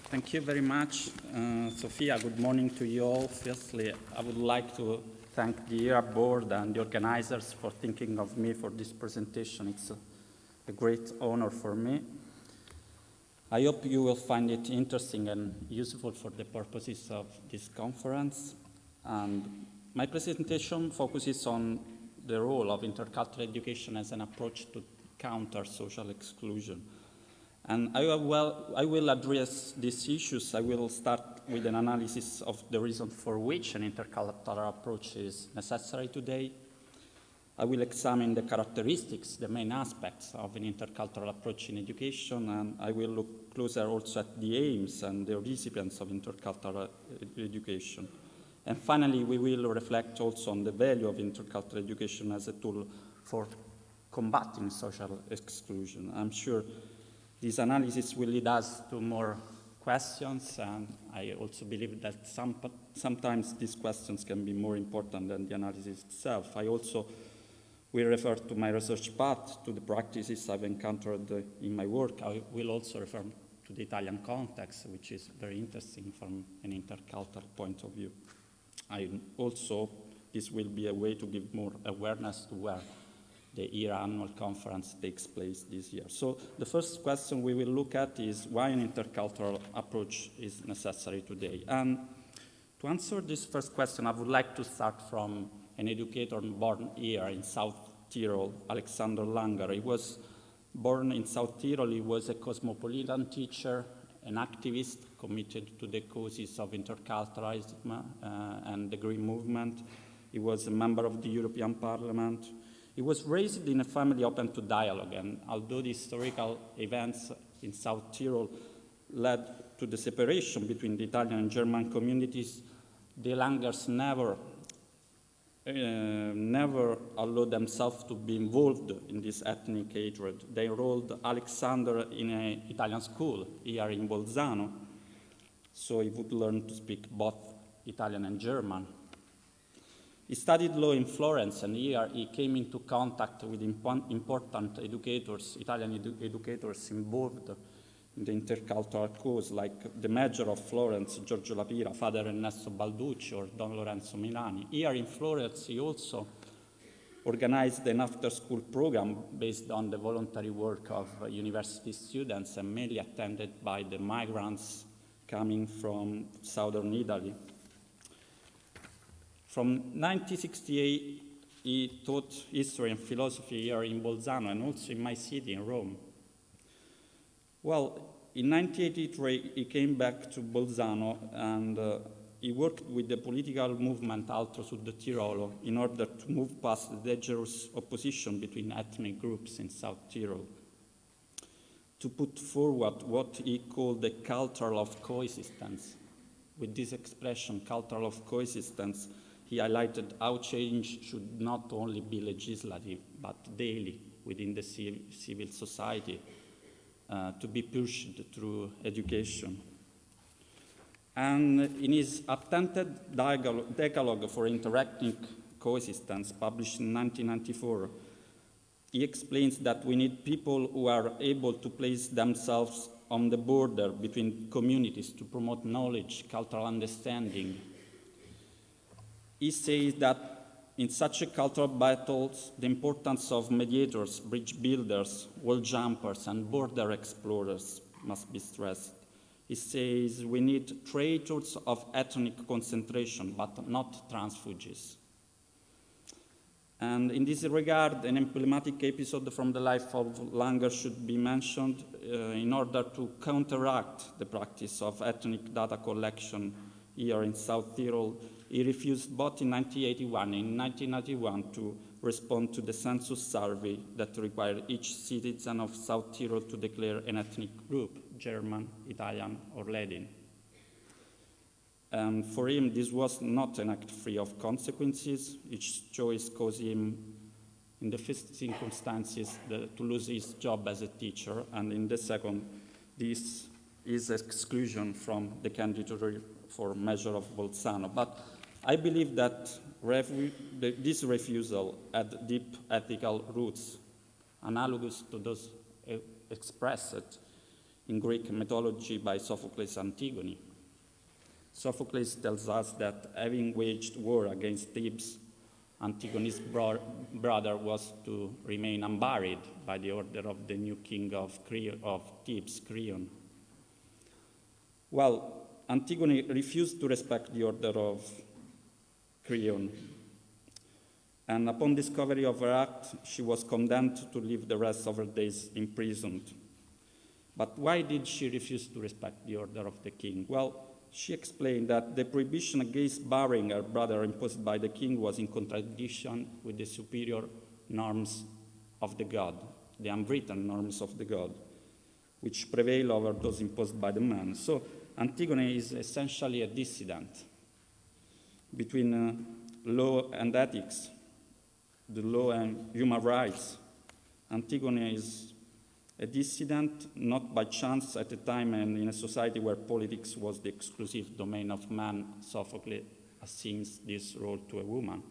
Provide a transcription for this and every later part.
Thank you very much, Sophia. Good morning to you all. Firstly, I would like to thank the ERA board and the organizers for thinking of me for this presentation. It's a great honor for me. I hope you will find it interesting and useful for the purposes of this conference. And my presentation focuses on the role of intercultural education as an approach to counter social exclusion. And I will address these issues. I will start with an analysis of the reason for which an intercultural approach is necessary today. I will examine the characteristics, the main aspects of an intercultural approach in education, and I will look closer also at the aims and the recipients of intercultural education. And finally, we will reflect also on the value of intercultural education as a tool for combating social exclusion. I'm sure this analysis will lead us to more questions, and I also believe that sometimes these questions can be more important than the analysis itself. I also will refer to my research path, to the practices I've encountered in my work. I will also refer to the Italian context, which is very interesting from an intercultural point of view. This will be a way to give more awareness to where the ERA annual conference takes place this year. So the first question we will look at is why an intercultural approach is necessary today. And to answer this first question, I would like to start from an educator born here in South Tyrol, Alexander Langer. He was born in South Tyrol. He was a cosmopolitan teacher, an activist committed to the causes of interculturalism and the Green Movement. He was a member of the European Parliament. He was raised in a family open to dialogue, and although the historical events in South Tyrol led to the separation between the Italian and German communities, the Langers never allowed themselves to be involved in this ethnic hatred. They enrolled Alexander in an Italian school here in Bolzano, so he would learn to speak both Italian and German. He studied law in Florence, and here he came into contact with important educators, Italian educators involved in the intercultural cause, like the mayor of Florence, Giorgio Lapira, Father Ernesto Balducci, or Don Lorenzo Milani. Here in Florence, he also organized an after-school program based on the voluntary work of university students and mainly attended by the migrants coming from southern Italy. From 1968, he taught history and philosophy here in Bolzano and also in my city, in Rome. Well, in 1983, he came back to Bolzano and he worked with the political movement Altro Sud Tirolo in order to move past the dangerous opposition between ethnic groups in South Tyrol, to put forward what he called the culture of coexistence. With this expression, culture of coexistence, he highlighted how change should not only be legislative, but daily within the civil society, to be pushed through education. And in his attempted decalogue for interethnic coexistence, published in 1994, he explains that we need people who are able to place themselves on the border between communities to promote knowledge, cultural understanding. He says that in such a cultural battles, the importance of mediators, bridge builders, wall jumpers, and border explorers must be stressed. He says we need traitors of ethnic concentration, but not transfugees. And in this regard, an emblematic episode from the life of Langer should be mentioned in order to counteract the practice of ethnic data collection here in South Tyrol. He refused both in 1981 and in 1991 to respond to the census survey that required each citizen of South Tyrol to declare an ethnic group, German, Italian, or Latin. And for him, this was not an act free of consequences. Each choice caused him, in the first circumstances, to lose his job as a teacher, and in the second, this is exclusion from the candidature for mayor of Bolzano. But I believe that this refusal had deep ethical roots, analogous to those expressed in Greek mythology by Sophocles' Antigone. Sophocles tells us that having waged war against Thebes, Antigone's brother was to remain unburied by the order of the new king of Thebes, Creon. Well, Antigone refused to respect the order of Creon, and upon discovery of her act, she was condemned to live the rest of her days imprisoned. But why did she refuse to respect the order of the king? Well, she explained that the prohibition against burying her brother imposed by the king was in contradiction with the superior norms of the god, the unwritten norms of the god, which prevail over those imposed by the man. So Antigone is essentially a dissident between law and ethics, the law and human rights. Antigone is a dissident, not by chance at a time and in a society where politics was the exclusive domain of man. Sophocles assigns this role to a woman.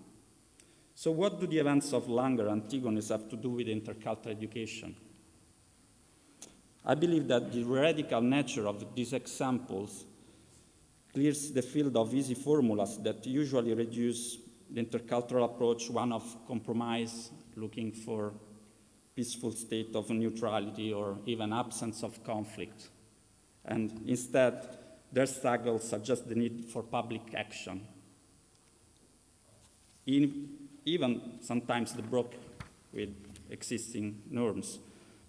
So what do the events of Langer and Antigones have to do with intercultural education? I believe that the radical nature of these examples clears the field of easy formulas that usually reduce the intercultural approach one of compromise, looking for peaceful state of neutrality or even absence of conflict. And instead, their struggles suggest the need for public action, even sometimes the broke with existing norms.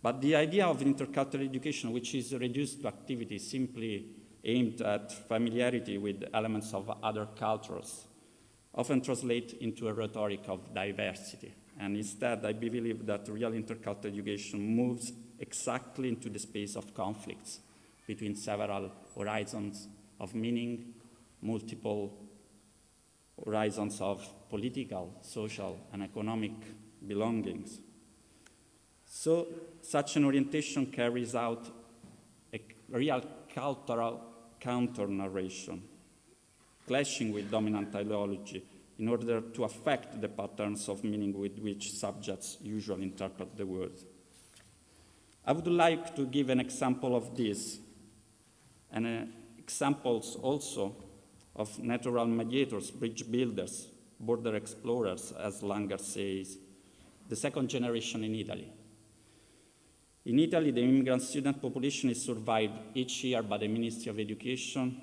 But the idea of intercultural education, which is reduced to activity simply aimed at familiarity with elements of other cultures, often translate into a rhetoric of diversity. And instead, I believe that real intercultural education moves exactly into the space of conflicts between several horizons of meaning, multiple horizons of political, social, and economic belongings. So such an orientation carries out a real cultural counter-narration, clashing with dominant ideology, in order to affect the patterns of meaning with which subjects usually interpret the world. I would like to give an example of this, and examples also of natural mediators, bridge builders, border explorers, as Langer says, the second generation in Italy. In Italy, the immigrant student population is surveyed each year by the Ministry of Education.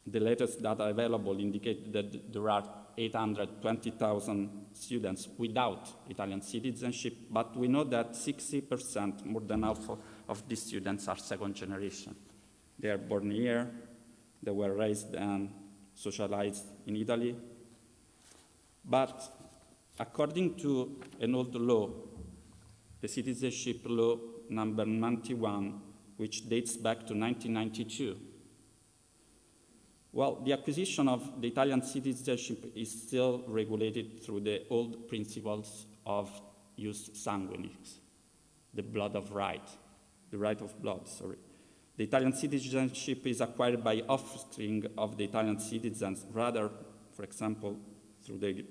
The latest data available indicate that there are 820,000 students without Italian citizenship, but we know that 60%, more than half of these students, are second generation. They are born here, they were raised and socialized in Italy. But according to an old law, the citizenship law number 91, which dates back to 1992, well, the acquisition of the Italian citizenship is still regulated through the old principles of jus sanguinis, the blood of right, the right of blood, sorry. The Italian citizenship is acquired by offspring of the Italian citizens, rather, for example, through the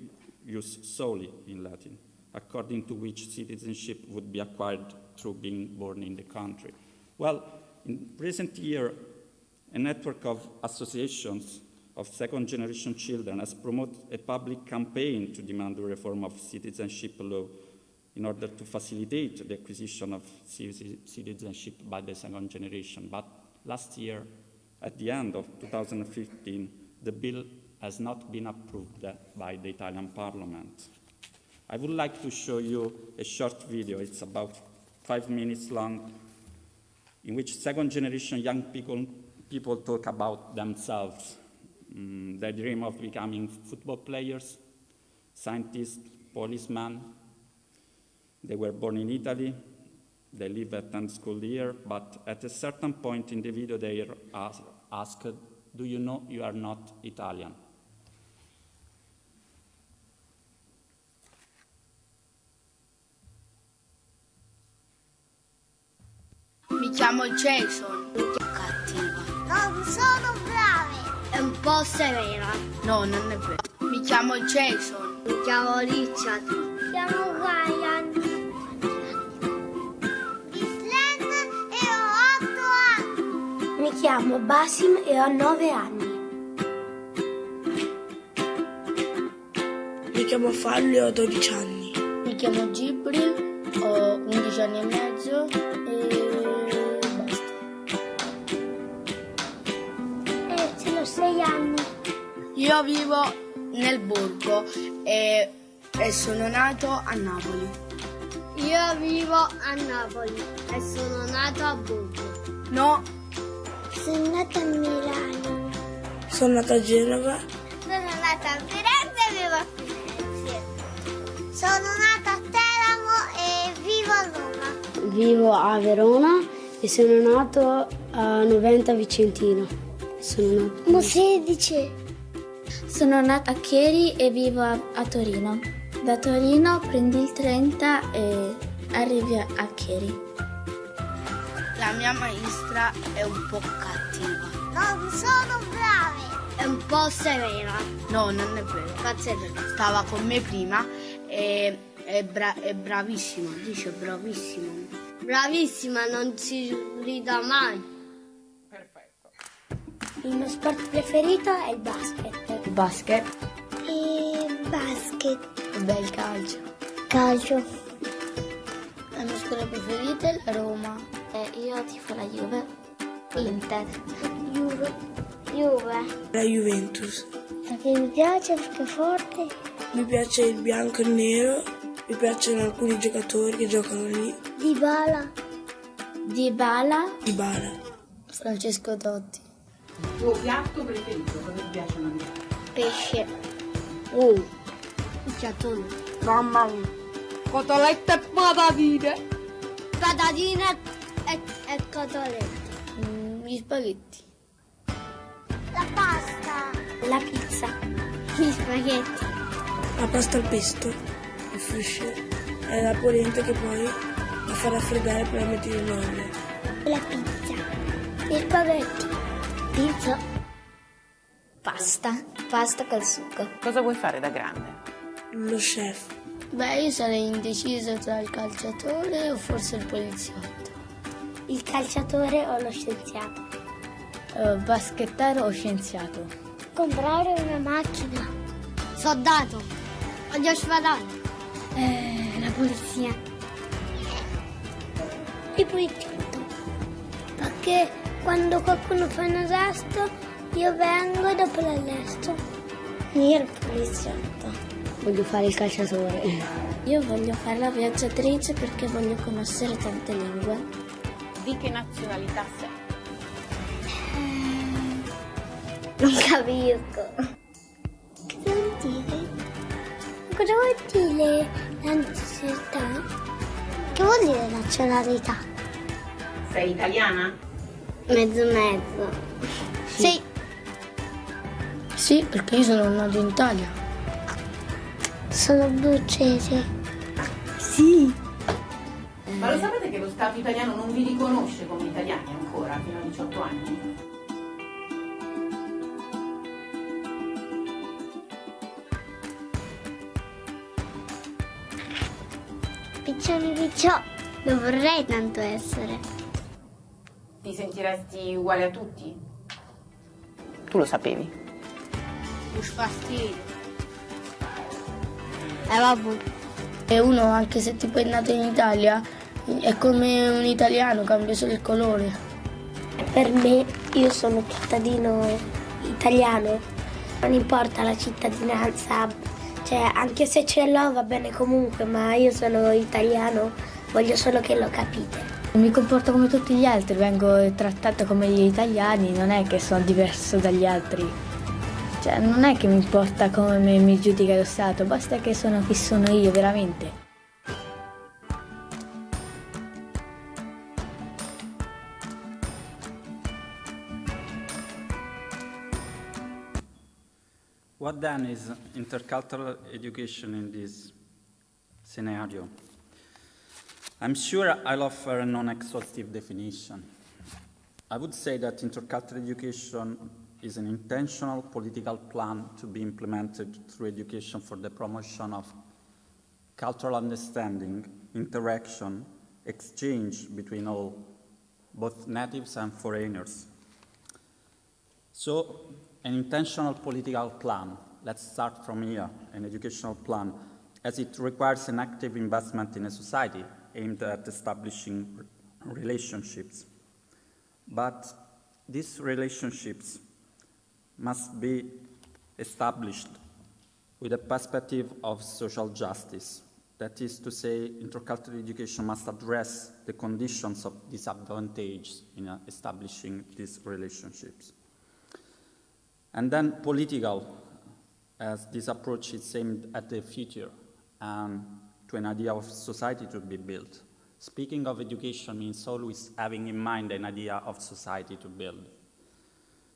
jus soli in Latin, according to which citizenship would be acquired through being born in the country. Well, in recent years, a network of associations of second-generation children has promoted a public campaign to demand the reform of citizenship law in order to facilitate the acquisition of citizenship by the second generation. But last year, at the end of 2015, the bill has not been approved by the Italian Parliament. I would like to show you a short video. It's about 5 minutes long, in which second-generation young people talk about themselves. They dream of becoming football players, scientists, policemen. They were born in Italy. They live attend school here, but at a certain point in the video, they are asked, "Do you know you are not Italian?" Mi chiamo Jason. Cattiva. Non sono brave. È un po' severa. No, non è vero. Mi chiamo Jason. Mi chiamo Richard. Mi chiamo Ryan. Islen e ho 8 chiamo Basim e ho 9 anni. Mi chiamo Fallo e ho 12 anni. Mi chiamo Gibril, ho 11 anni e mezzo e basta. Ce l'ho 6 anni. Io vivo nel borgo e sono nato a Napoli. Io vivo a Napoli e sono nato a Borgo. No, Sono nata a Milano. Sono nata a Genova. Sono nata a Firenze e vivo a Firenze. Sono nata a Teramo e vivo a Roma. Vivo a Verona e sono nato a Noventa Vicentino. Sono nato 16. Sono nata a Chieri e vivo a Torino. Da Torino prendi il 30 e arrivi a Chieri. la mia maestra è un po' cattiva. Non sono brave. È un po' severa. No, non è vero. Stava con me prima e è bravissima. Dice bravissima. Bravissima, non si rida mai. Perfetto. Il mio sport preferito è il basket. Il basket. Basket. Beh, il calcio. Calcio. La mia scuola preferita è la Roma. Io tifo la Juve. Inter. Juve. La Juventus. Perché mi piace, perché è forte. Mi piace il bianco e il nero. Mi piacciono alcuni giocatori che giocano lì. Dybala. Dybala. Francesco Totti. Il tuo piatto preferito, cosa ti piace mangiare? Pesce. Piattone. Mamma mia. Cotolette e patatine. Patatine e cotolette. Gli spaghetti. La pasta. La pizza. Gli spaghetti. La pasta al pesto. Il fruscio. È la polenta che poi la fa raffreddare per la mettere in olio. La pizza. Gli spaghetti. Pizza. Pasta col sugo. Cosa vuoi fare da grande? Lo chef. Beh, io sarei indecisa tra il calciatore o forse il poliziotto. Il calciatore o lo scienziato. Baschettaro o scienziato? Comprare una macchina. Soldato. Voglio spadare. La polizia. E poi tutto. Perché quando qualcuno fa un arresto, io vengo e dopo l'arresto. Io il poliziotto. Voglio fare il calciatore. Io voglio fare la viaggiatrice perché voglio conoscere tante lingue. Di che nazionalità sei? Non capisco. Cosa vuol dire? Cosa vuol dire nazionalità? Che vuol dire nazionalità? Sei italiana? Mezzo mezzo. Sì. Sì, perché io sono nato in Italia. Sono abruzzese. Sì. Ma lo sapete che lo Stato italiano non vi riconosce come italiani ancora, fino a 18 anni? Piccioni picciò. Non vorrei tanto essere. Ti sentiresti uguale a tutti? Tu lo sapevi? Un fastidio. Vabbè. E uno, anche se tipo è nato in Italia, è come un italiano, cambia solo il colore. Per me, io sono cittadino italiano. Non importa la cittadinanza, cioè anche se ce l'ho va bene comunque, ma io sono italiano, voglio solo che lo capite. Mi comporto come tutti gli altri, vengo trattata come gli italiani, non è che sono diverso dagli altri. Cioè, non è che mi importa come mi giudica lo Stato, basta che sono chi sono io veramente. What then is intercultural education in this scenario? I'm sure I'll offer a non-exhaustive definition. I would say that intercultural education is an intentional political plan to be implemented through education for the promotion of cultural understanding, interaction, exchange between all, both natives and foreigners, So, an intentional political plan, let's start from here, an educational plan, as it requires an active investment in a society aimed at establishing relationships. But these relationships must be established with a perspective of social justice. That is to say, intercultural education must address the conditions of disadvantage in establishing these relationships. And then political, as this approach is aimed at the future and to an idea of society to be built. Speaking of education means always having in mind an idea of society to build.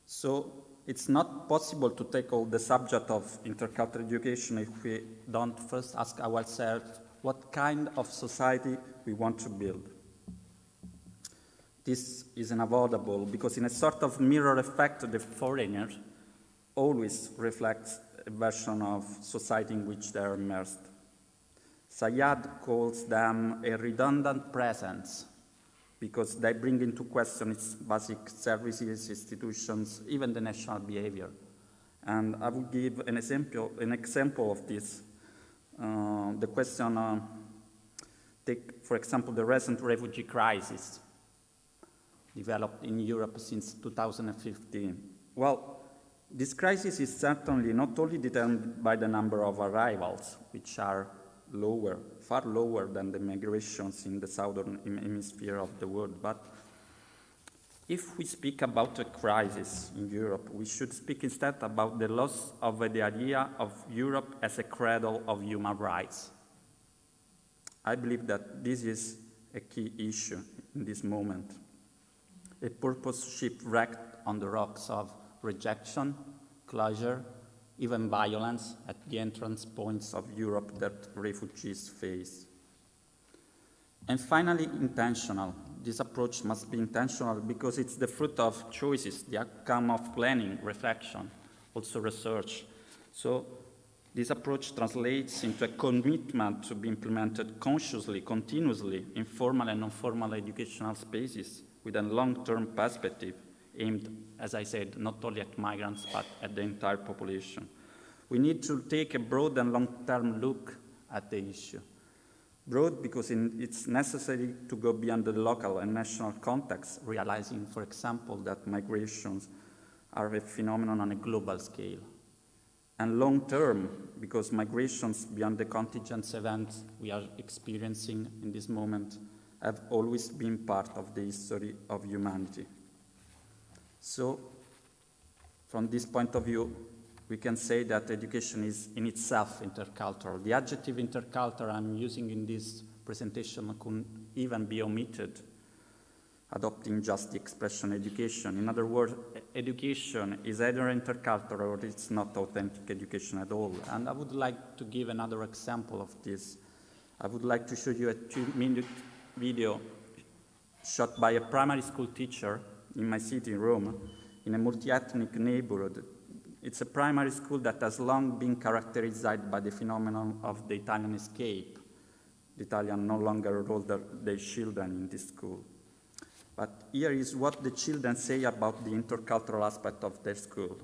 So it's not possible to tackle the subject of intercultural education if we don't first ask ourselves what kind of society we want to build. This is unavoidable because in a sort of mirror effect, the foreigner always reflects a version of society in which they are immersed. Sayad calls them a redundant presence because they bring into question its basic services, institutions, even the national behavior. And I will give an example of this. The question, take for example the recent refugee crisis developed in Europe since 2015. Well, this crisis is certainly not only determined by the number of arrivals, which are lower, far lower than the migrations in the southern hemisphere of the world, but if we speak about a crisis in Europe, we should speak instead about the loss of the idea of Europe as a cradle of human rights. I believe that this is a key issue in this moment. A purpose shipwrecked on the rocks of rejection, closure, even violence at the entrance points of Europe that refugees face. And finally, intentional. This approach must be intentional because it's the fruit of choices, the outcome of planning, reflection, also research. So this approach translates into a commitment to be implemented consciously, continuously, in formal and non-formal educational spaces with a long-term perspective aimed, as I said, not only at migrants, but at the entire population. We need to take a broad and long-term look at the issue. Broad because it's necessary to go beyond the local and national context, realizing, for example, that migrations are a phenomenon on a global scale. And long-term because migrations beyond the contingent events we are experiencing in this moment have always been part of the history of humanity. So, from this point of view, we can say that education is in itself intercultural. The adjective intercultural I'm using in this presentation could even be omitted, adopting just the expression education. In other words, education is either intercultural or it's not authentic education at all. And I would like to give another example of this. I would like to show you a 2-minute video shot by a primary school teacher in my city, Rome, in a multi-ethnic neighborhood. It's a primary school that has long been characterized by the phenomenon of the Italian escape. The Italians no longer enroll their children in this school. But here is what the children say about the intercultural aspect of their school.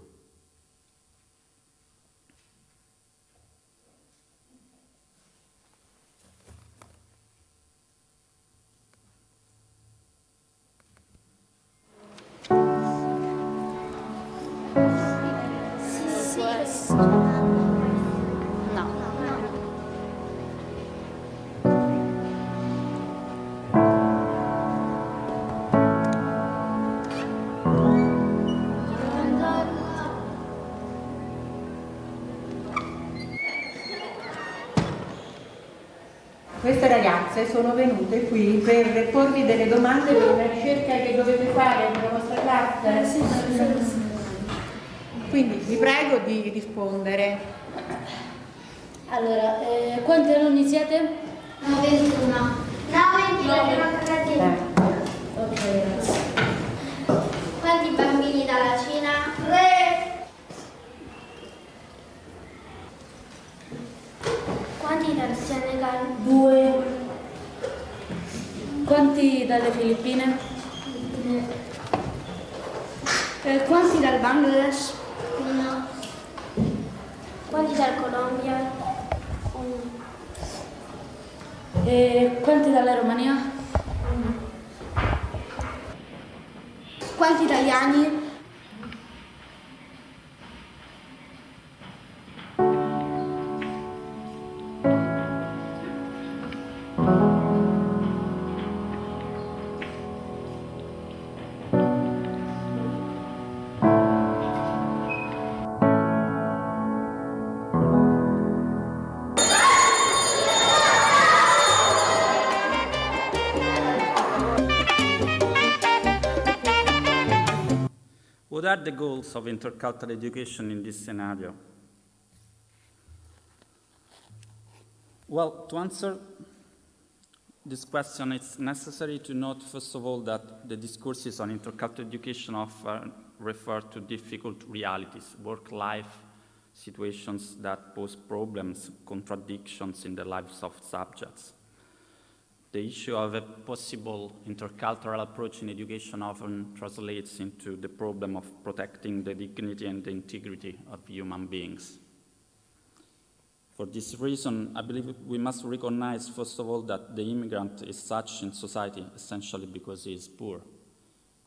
Queste ragazze sono venute qui per porvi delle domande per una ricerca che dovete fare nella vostra classe. Quindi vi prego di rispondere. Allora, quanti alunni siete? 21. No, 22. Ok, grazie. Quanti bambini dalla Cina? 3. Quanti dal Senegal? 2. Quanti dalle Filippine? Quanti dal Bangladesh? No. Quanti dal Colombia? Quanti dalla Romania? Quanti italiani? What are the goals of intercultural education in this scenario? Well, to answer this question, it's necessary to note, first of all, that the discourses on intercultural education often refer to difficult realities, work-life situations that pose problems, contradictions in the lives of subjects. The issue of a possible intercultural approach in education often translates into the problem of protecting the dignity and the integrity of human beings. For this reason, I believe we must recognize, first of all, that the immigrant is such in society essentially because he is poor.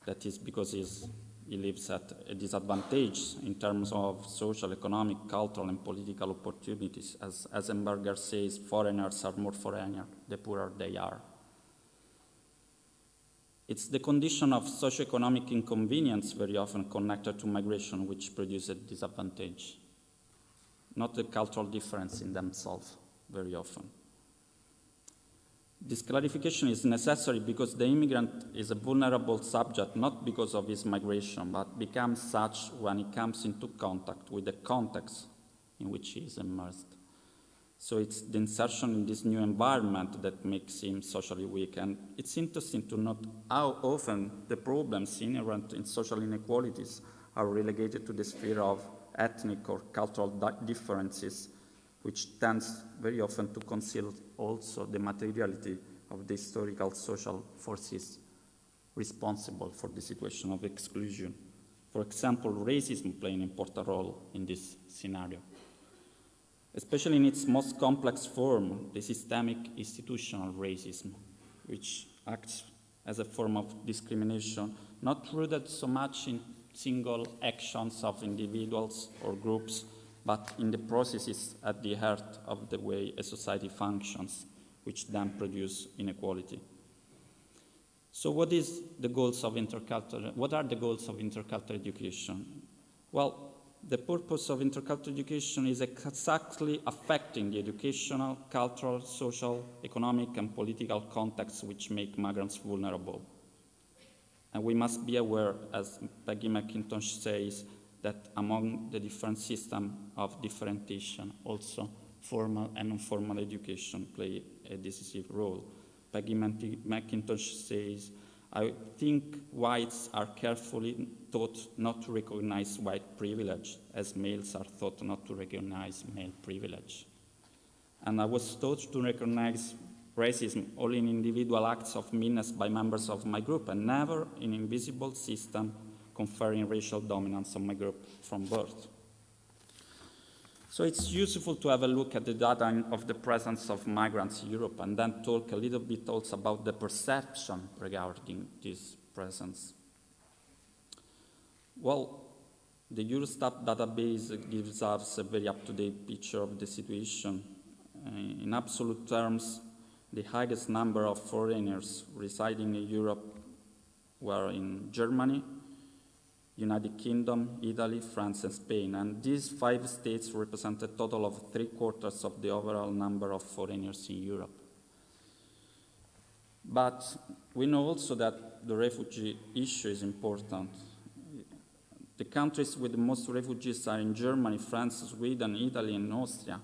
That is because he lives at a disadvantage in terms of social, economic, cultural, and political opportunities. As Eisenberger says, foreigners are more foreigner, the poorer they are. It's the condition of socioeconomic inconvenience very often connected to migration which produces disadvantage, not the cultural difference in themselves very often. This clarification is necessary because the immigrant is a vulnerable subject not because of his migration, but becomes such when he comes into contact with the context in which he is immersed. So it's the insertion in this new environment that makes him socially weak. And it's interesting to note how often the problems inherent in social inequalities are relegated to the sphere of ethnic or cultural differences, which tends very often to conceal also the materiality of the historical social forces responsible for the situation of exclusion. For example, racism plays an important role in this scenario, especially in its most complex form, the systemic institutional racism, which acts as a form of discrimination, not rooted so much in single actions of individuals or groups, but in the processes at the heart of the way a society functions, which then produce inequality. So what are the goals of intercultural education? Well, the purpose of intercultural education is exactly affecting the educational, cultural, social, economic, and political contexts which make migrants vulnerable. And we must be aware, as Peggy McIntosh says, that among the different systems of differentiation, also formal and informal education play a decisive role. Peggy McIntosh says, I think whites are carefully taught not to recognize white privilege, as males are taught not to recognize male privilege. And I was taught to recognize racism only in individual acts of meanness by members of my group, and never in invisible system conferring racial dominance on my group from birth. So it's useful to have a look at the data of the presence of migrants in Europe and then talk a little bit also about the perception regarding this presence. Well, the Eurostat database gives us a very up-to-date picture of the situation. In absolute terms, the highest number of foreigners residing in Europe were in Germany, United Kingdom, Italy, France, and Spain. And these 5 states represent a total of 3/4 of the overall number of foreigners in Europe. But we know also that the refugee issue is important. The countries with the most refugees are in Germany, France, Sweden, Italy, and Austria.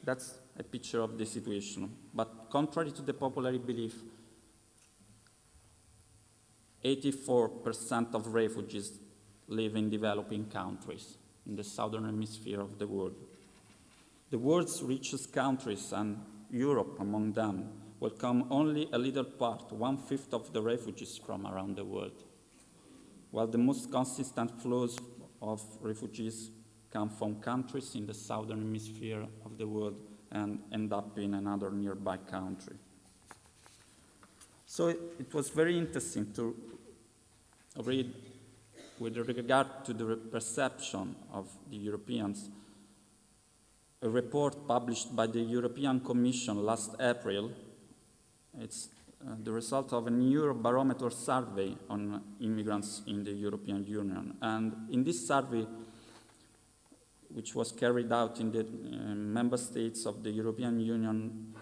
That's a picture of the situation. But contrary to the popular belief, 84% of refugees live in developing countries, in the southern hemisphere of the world. The world's richest countries, and Europe among them, welcome only a little part, 1/5 of the refugees from around the world. while the most consistent flows of refugees come from countries in the southern hemisphere of the world and end up in another nearby country. So it was very interesting to read, with regard to the perception of the Europeans, a report published by the European Commission last April. It's the result of a Eurobarometer survey on immigrants in the European Union. And in this survey, which was carried out in the member states of the European Union,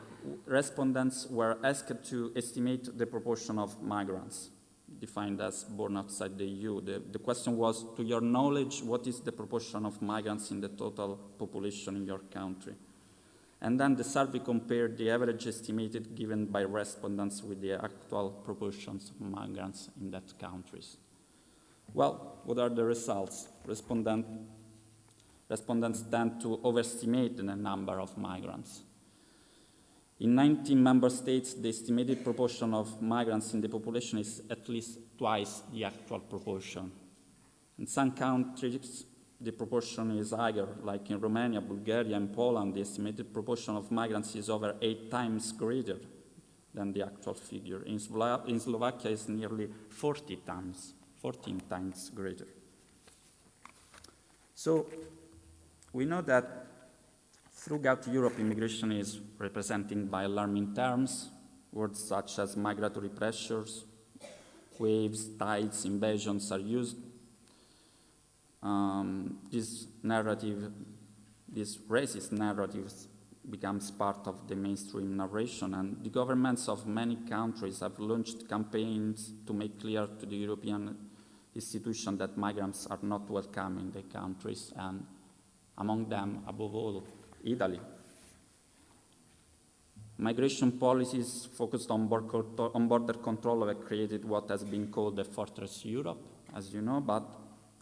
respondents were asked to estimate the proportion of migrants defined as born outside the EU. The question was, to your knowledge, what is the proportion of migrants in the total population in your country? And then the survey compared the average estimated given by respondents with the actual proportions of migrants in that countries. Well, what are the results? Respondents tend to overestimate the number of migrants. In 19 member states, the estimated proportion of migrants in the population is at least twice the actual proportion. In some countries, the proportion is higher, like in Romania, Bulgaria, and Poland. The estimated proportion of migrants is over 8 times greater than the actual figure. In Slovakia, it's nearly 14 times greater. So we know that throughout Europe, immigration is represented by alarming terms. Words such as migratory pressures, waves, tides, invasions are used. This racist narrative becomes part of the mainstream narration, and the governments of many countries have launched campaigns to make clear to the European institutions that migrants are not welcome in their countries, and among them, above all, Italy. Migration policies focused on border control have created what has been called the Fortress Europe, as you know, but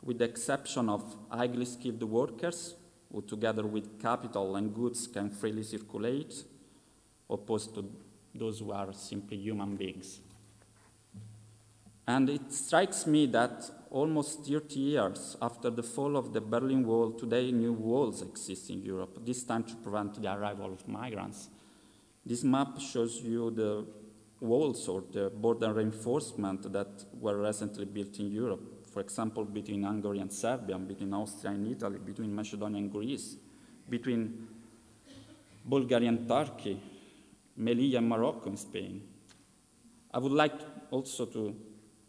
with the exception of highly skilled workers, who together with capital and goods can freely circulate, opposed to those who are simply human beings. And it strikes me that almost 30 years after the fall of the Berlin Wall, today new walls exist in Europe, this time to prevent the arrival of migrants. This map shows you the walls or the border reinforcement that were recently built in Europe. For example, between Hungary and Serbia, between Austria and Italy, between Macedonia and Greece, between Bulgaria and Turkey, Melilla and Morocco and Spain. I would like also to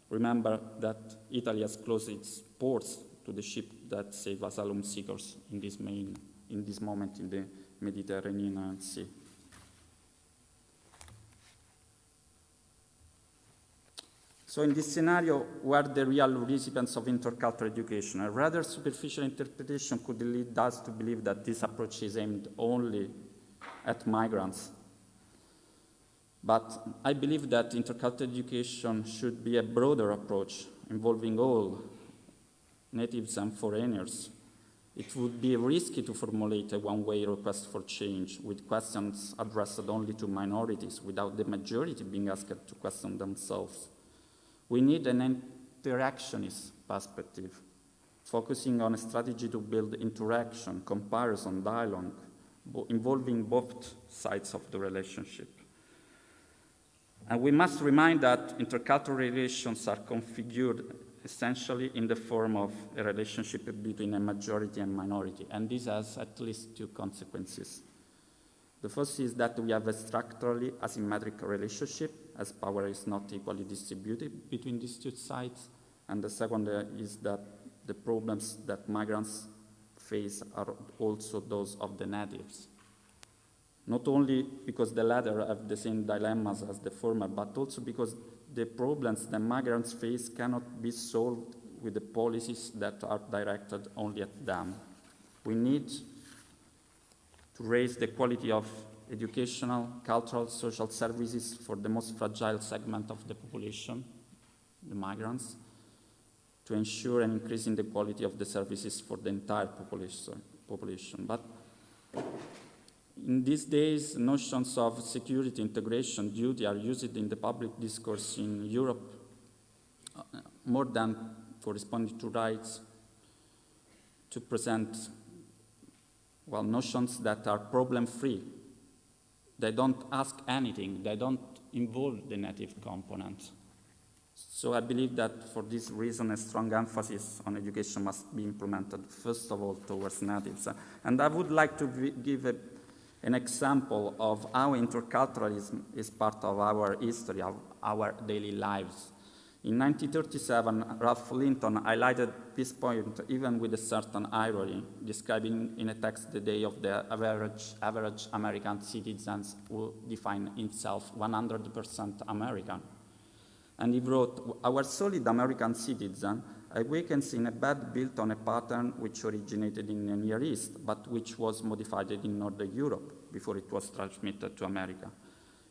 remember that Italy has closed its ports to the ship that save asylum seekers in this moment in the Mediterranean Sea. So in this scenario, who are the real recipients of intercultural education? A rather superficial interpretation could lead us to believe that this approach is aimed only at migrants. But I believe that intercultural education should be a broader approach involving all natives and foreigners. It would be risky to formulate a one-way request for change with questions addressed only to minorities without the majority being asked to question themselves. We need an interactionist perspective, focusing on a strategy to build interaction, comparison, dialogue, involving both sides of the relationship. And we must remind that intercultural relations are configured essentially in the form of a relationship between a majority and minority, and this has at least 2 consequences. The first is that we have a structurally asymmetric relationship, as power is not equally distributed between these 2 sides, and the second is that the problems that migrants face are also those of the natives. Not only because the latter have the same dilemmas as the former, but also because the problems that migrants face cannot be solved with the policies that are directed only at them. We need to raise the quality of educational, cultural, social services for the most fragile segment of the population, the migrants, to ensure an increase in the quality of the services for the entire population. But in these days, notions of security, integration, duty are used in the public discourse in Europe more than corresponding to rights to present, well, notions that are problem-free. They don't ask anything. They don't involve the native component. So I believe that for this reason, a strong emphasis on education must be implemented, first of all, towards natives. And I would like to give an example of how interculturalism is part of our history, of our daily lives. In 1937, Ralph Linton highlighted this point even with a certain irony, describing in a text the day of the average American citizens who define himself 100% American. And he wrote, "Our solid American citizen awakens in a bed built on a pattern which originated in the Near East, but which was modified in Northern Europe before it was transmitted to America.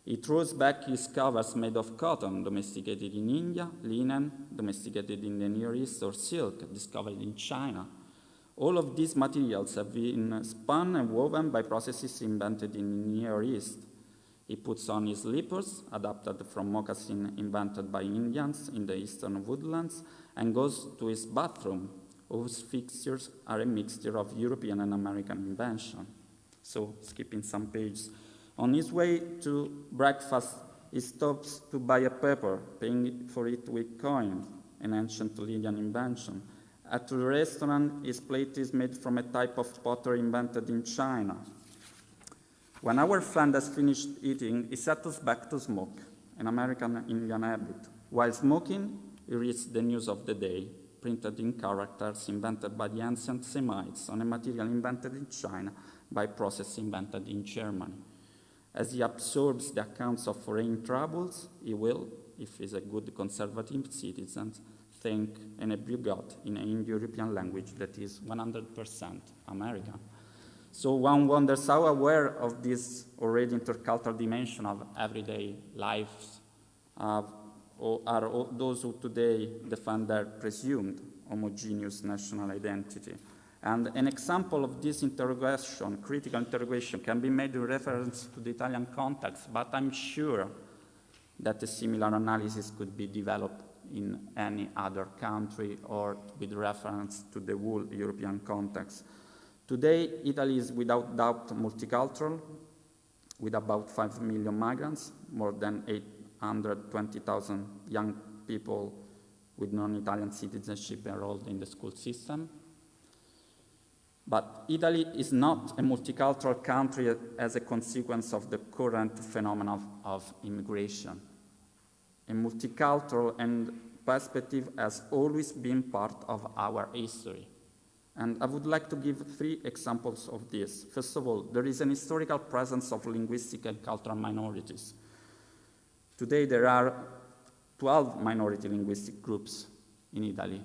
He throws back his covers made of cotton, domesticated in India, linen, domesticated in the Near East, or silk, discovered in China. All of these materials have been spun and woven by processes invented in the Near East. He puts on his slippers, adapted from moccasin invented by Indians in the eastern woodlands, and goes to his bathroom, whose fixtures are a mixture of European and American invention." So, skipping some pages. On his way to breakfast, he stops to buy a paper, paying for it with coins, an ancient Lydian invention. At the restaurant, his plate is made from a type of pottery invented in China. When our friend has finished eating, he settles back to smoke, an American Indian habit. While smoking, he reads the news of the day, printed in characters invented by the ancient Semites on a material invented in China by process invented in Germany. As he absorbs the accounts of foreign troubles, he will, if he's a good conservative citizen, think an Hebrew God in an Indo-European language that is 100% American. So one wonders how aware of this already intercultural dimension of everyday lives are those who today defend their presumed homogeneous national identity. And an example of this interrogation, critical interrogation, can be made in reference to the Italian context, but I'm sure that a similar analysis could be developed in any other country or with reference to the whole European context. Today, Italy is without doubt multicultural, with about 5 million migrants, more than 820,000 young people with non-Italian citizenship enrolled in the school system. But Italy is not a multicultural country as a consequence of the current phenomenon of immigration. A multicultural perspective has always been part of our history. And I would like to give 3 examples of this. First of all, there is an historical presence of linguistic and cultural minorities. Today, there are 12 minority linguistic groups in Italy,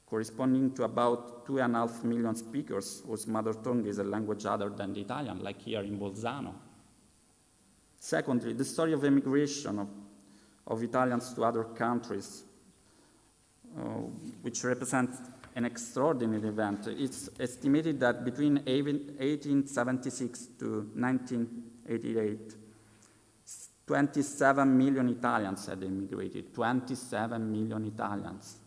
corresponding to about 2.5 million speakers whose mother tongue is a language other than the Italian, like here in Bolzano. Secondly, the story of immigration of Italians to other countries, which represents an extraordinary event. It's estimated that between 1876 to 1988, 27 million Italians had immigrated, 27 million Italians.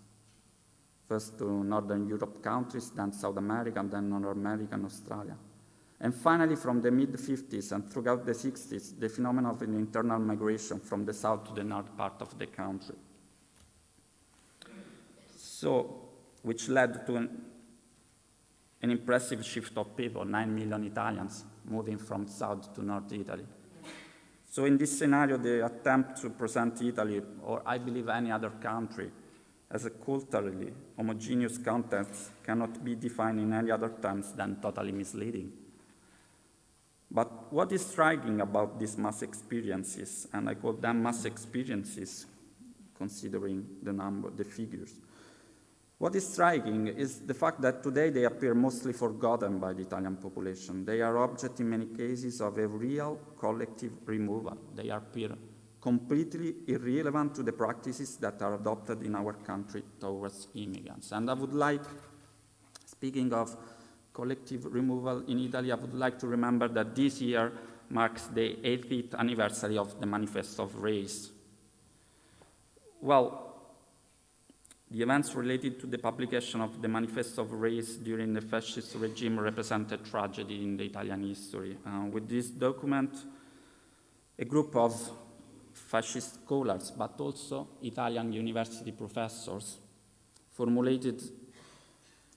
First to Northern Europe countries, then South America, then North America and Australia. And finally, from the mid-50s and throughout the 60s, the phenomenon of an internal migration from the south to the north part of the country. So, which led to an impressive shift of people, 9 million Italians moving from south to north Italy. So in this scenario, the attempt to present Italy, or I believe any other country, as a culturally homogeneous context cannot be defined in any other terms than totally misleading. But what is striking about these mass experiences, and I call them mass experiences, considering the figures, what is striking is the fact that today they appear mostly forgotten by the Italian population. They are object in many cases of a real collective removal. They appear completely irrelevant to the practices that are adopted in our country towards immigrants. And I would like, speaking of collective removal in Italy, I would like to remember that this year marks the 80th anniversary of the Manifesto of Race. Well, The events related to the publication of the Manifesto of Race during the fascist regime represent a tragedy in the Italian history. With this document, a group of fascist scholars, but also Italian university professors, formulated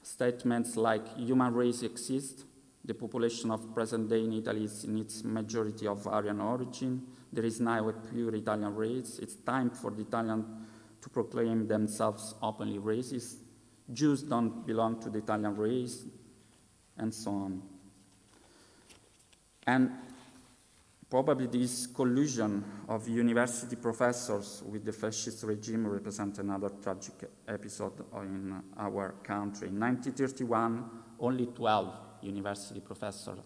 statements like human race exists, the population of present day in Italy is in its majority of Aryan origin, there is now a pure Italian race, it's time for the Italians to proclaim themselves openly racist, Jews don't belong to the Italian race, and so on. And probably this collusion of university professors with the fascist regime represents another tragic episode in our country. In 1931, only 12 university professors,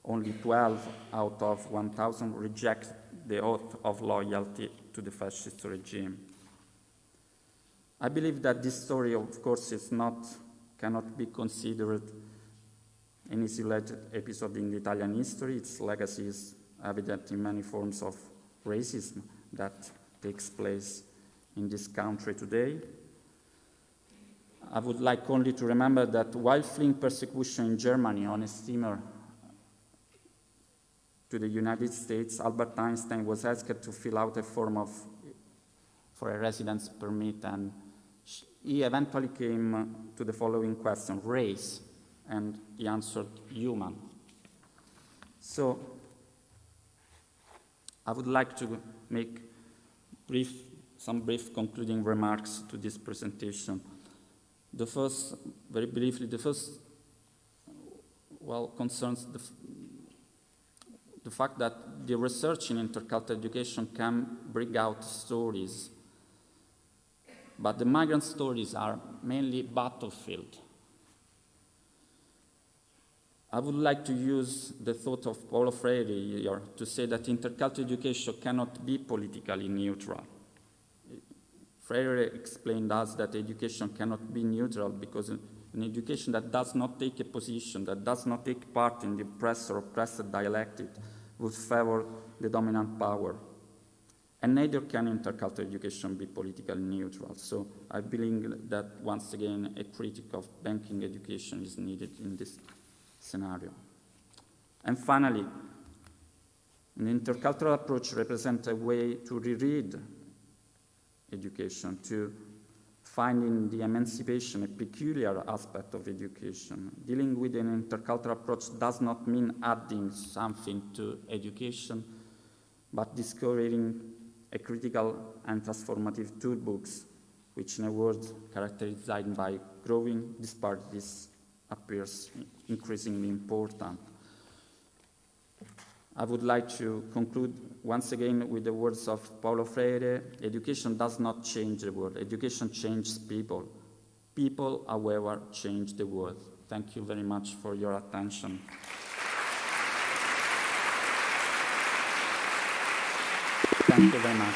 only 12 out of 1,000 reject the oath of loyalty to the fascist regime. I believe that this story, of course, cannot be considered an isolated episode in the Italian history. Its legacy is evident in many forms of racism that takes place in this country today. I would like only to remember that while fleeing persecution in Germany on a steamer to the United States, Albert Einstein was asked to fill out a form for a residence permit, and he eventually came to the following question: race, and he answered human. So I would like to make some brief concluding remarks to this presentation. The first, very briefly, concerns the fact that the research in intercultural education can bring out stories, but the migrant stories are mainly battlefield. I would like to use the thought of Paulo Freire here to say that intercultural education cannot be politically neutral. Freire explained us that education cannot be neutral because an education that does not take a position, that does not take part in the oppressor-oppressed dialectic, would favor the dominant power. And neither can intercultural education be politically neutral. So I believe that, once again, a critique of banking education is needed in this scenario. And finally, an intercultural approach represents a way to reread education, to find in the emancipation a peculiar aspect of education. Dealing with an intercultural approach does not mean adding something to education, but discovering a critical and transformative toolbox, which in a world characterized by growing disparities appears increasingly important. I would like to conclude once again with the words of Paulo Freire: education does not change the world, education changes people. People, however, change the world. Thank you very much for your attention. Thank you very much.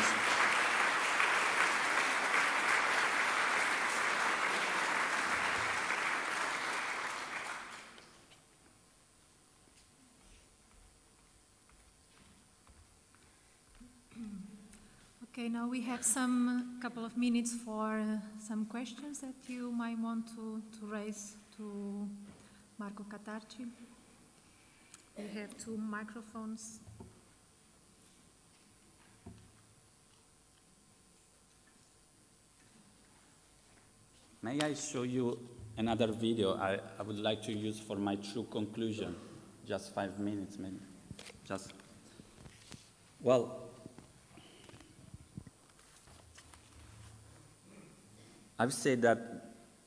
Okay, now we have some couple of minutes for some questions that you might want to raise to Marco Catarci. We have 2 microphones. May I show you another video I would like to use for my true conclusion? Just 5 minutes, maybe. I've said that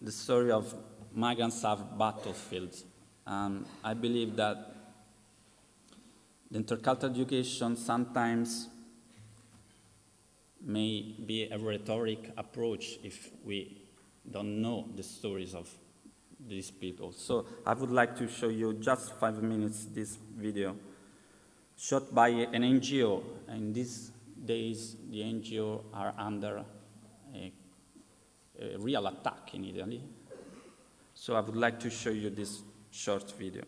the story of migrants are battlefields. I believe that the intercultural education sometimes may be a rhetoric approach if we don't know the stories of these people. So I would like to show you just 5 minutes this video shot by an NGO. In these days, the NGO are under a real attack in Italy. So I would like to show you this short video.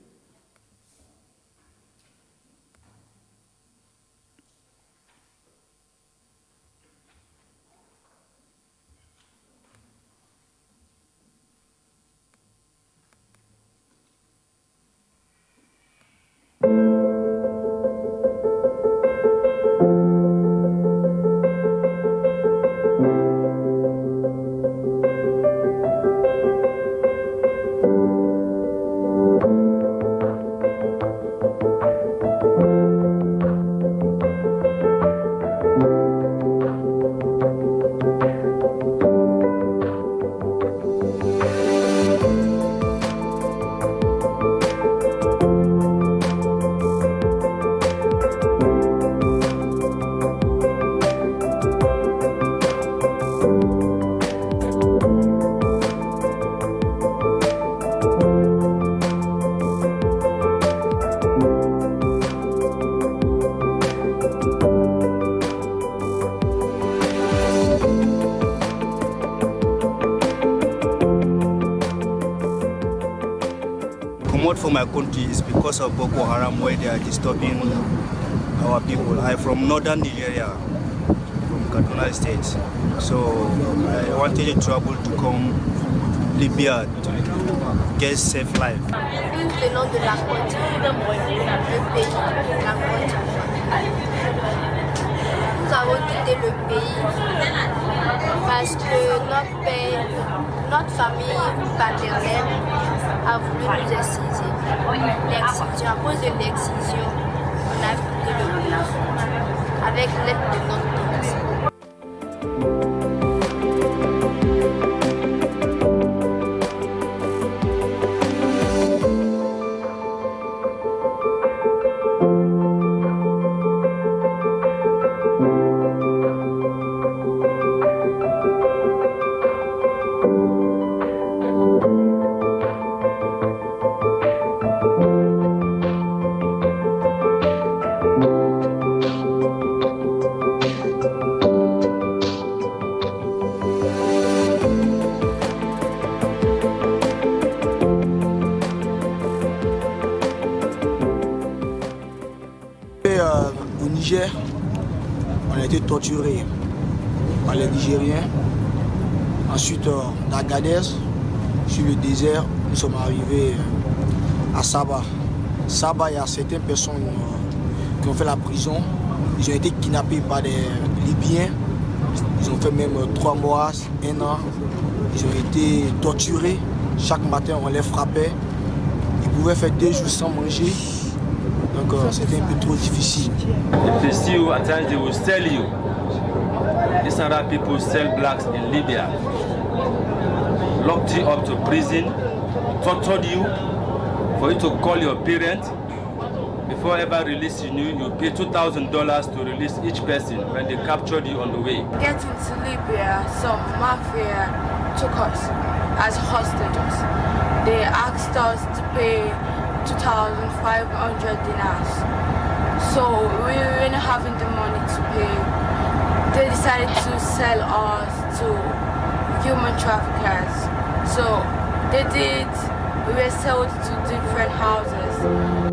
come out from my country is because of Boko Haram, where they are disturbing our people. I'm from northern Nigeria, from Kaduna State. So I wanted to travel to come Libya to get safe life. Nous venons de la Côte d'Ivoire, le pays, la Côte d'Ivoire. Nous avons quitté le pays parce que notre famille paternelle a voulu nous exciser. L'excision, à cause de l'excision, on a quitté le pays avec l'aide de notre tante. Au Niger, on a été torturés par les Nigériens. Ensuite, d'Agadez, sur le désert, nous sommes arrivés à Saba. Saba, il y a certaines personnes qui ont fait la prison. Ils ont été kidnappés par des Libyens. Ils ont fait même 3 mois, 1 an. Ils ont été torturés. Chaque matin, on les frappait. Ils pouvaient faire 2 jours sans manger. Donc c'était un peu trop difficile. If they see you, at times they will sell you. These Arab people sell blacks in Libya. Locked you up to prison, tortured you, for you to call your parents. Before ever releasing you, you pay $2,000 to release each person when they captured you on the way. Getting to Libya, some mafia took us as hostages. They asked us to pay 2,500 dinars. So we weren't having the money to pay. They decided to sell us to human traffickers. So they did. We were sold to different houses.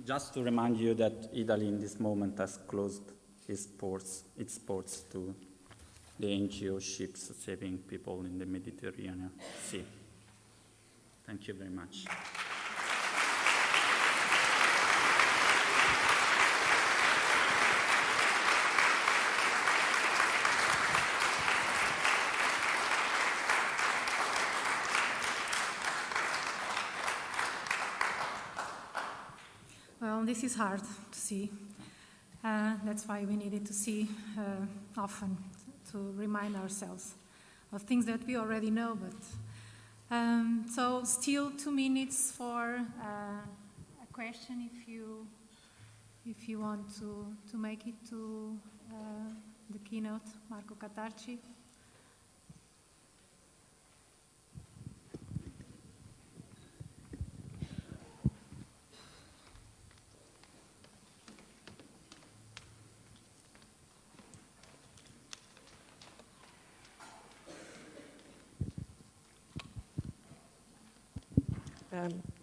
Just to remind you that Italy in this moment has closed its ports to the NGO ships saving people in the Mediterranean Sea. Thank you very much. Well, this is hard to see. That's why we needed to see often to remind ourselves of things that we already know. But so, still 2 minutes for a question, if you want to make it to the keynote, Marco Catarci.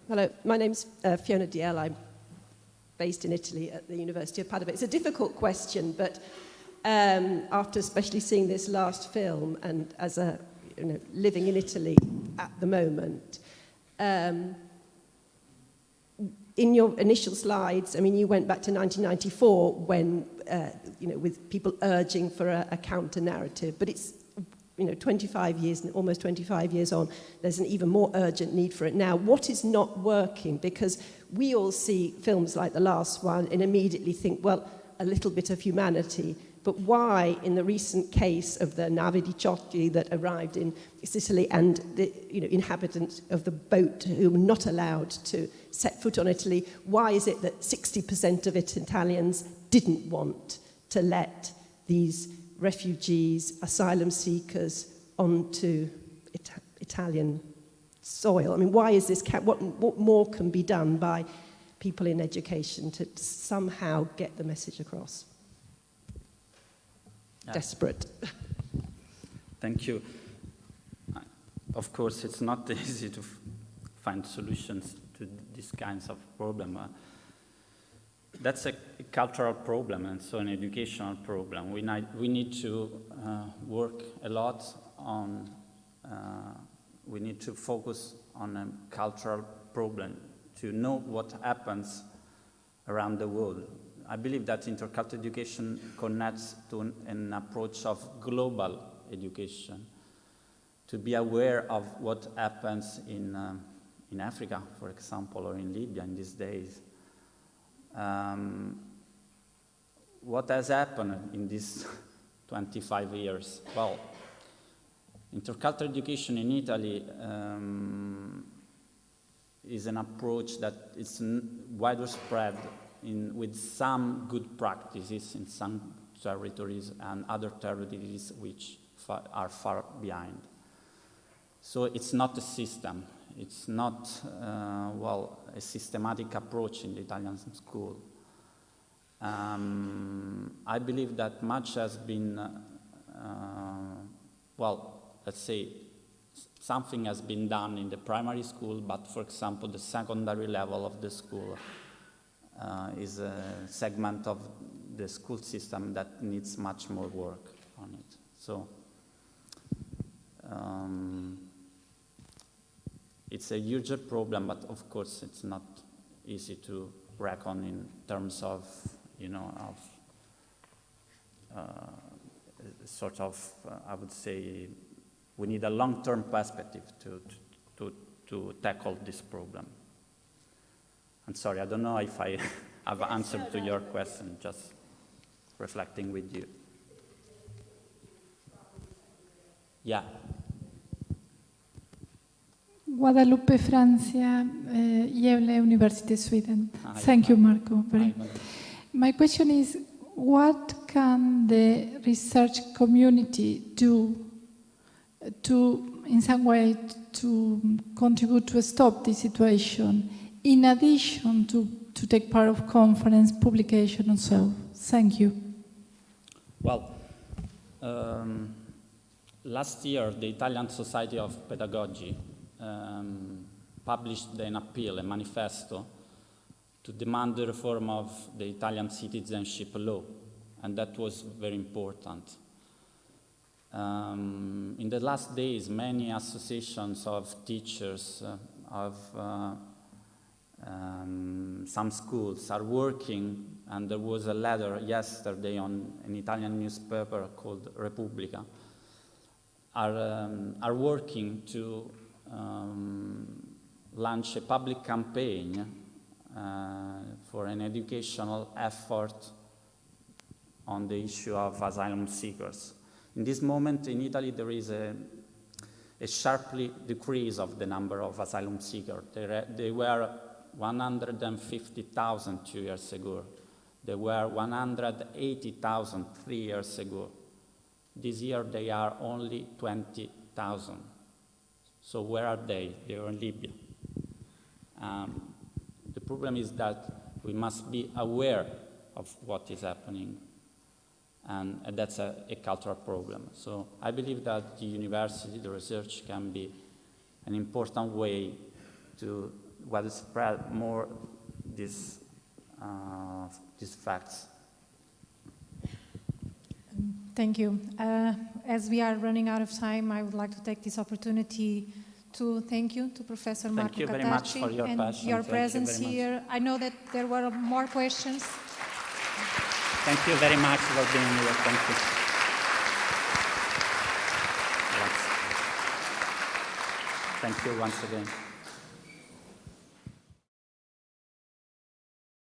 Hello, my name's Fiona Diel. I'm based in Italy at the University of Padua. It's a difficult question, but after especially seeing this last film and as living in Italy at the moment, in your initial slides, I mean, you went back to 1994 when, with people urging for a counter-narrative, but it's, 25 years, almost 25 years on, there's an even more urgent need for it now. What is not working? Because we all see films like the last one and immediately think, well, a little bit of humanity. But why, in the recent case of the Nave di Ciotti that arrived in Sicily and the inhabitants of the boat who were not allowed to set foot on Italy, why is it that 60% of Italians didn't want to let these refugees, asylum seekers onto Italian soil? I mean, why is this? What more can be done by people in education to somehow get the message across? Yeah. Desperate. Thank you. Of course, it's not easy to find solutions to these kinds of problems. That's a cultural problem and so an educational problem. We need to work a lot on, we need to focus on a cultural problem to know what happens around the world. I believe that intercultural education connects to an approach of global education, to be aware of what happens in Africa, for example, or in Libya in these days. What has happened in these 25 years? Well, intercultural education in Italy is an approach that is widespread with some good practices in some territories and other territories which are far behind. So it's not a system. It's not, a systematic approach in the Italian school. I believe that much has been, let's say, something has been done in the primary school, but for example, the secondary level of the school is a segment of the school system that needs much more work on it. So, it's a huge problem, but of course it's not easy to reckon in terms of, I would say, we need a long-term perspective to tackle this problem. I'm sorry, I don't know if I have answered to your question, just reflecting with you. Yeah. Guadalupe, Francia, Gävle University, Sweden. Thank you, Marco. My question is, what can the research community do to, in some way, to contribute to stop this situation, in addition to take part of conference, publication, and so? Thank you. Well, last year, the Italian Society of Pedagogy published an appeal, a manifesto, to demand the reform of the Italian citizenship law, and that was very important. In the last days, many associations of teachers of some schools are working, and there was a letter yesterday on an Italian newspaper called Repubblica, are working to launch a public campaign for an educational effort on the issue of asylum seekers. In this moment in Italy there is a sharply decrease of the number of asylum seekers. They were 150,000 2 years ago. They were 180,000 3 years ago. This year they are only 20,000. So where are they? They are in Libya. The problem is that we must be aware of what is happening, and that's a cultural problem. So I believe that the university, the research can be an important way to spread more these facts. Thank you. As we are running out of time, I would like to take this opportunity to thank you to Professor Marco Thank you very much for your and passion. your Thank you presence very much. here. I know that there were more questions. Thank you very much for being here. Thank you. Grazie. Thank you once again.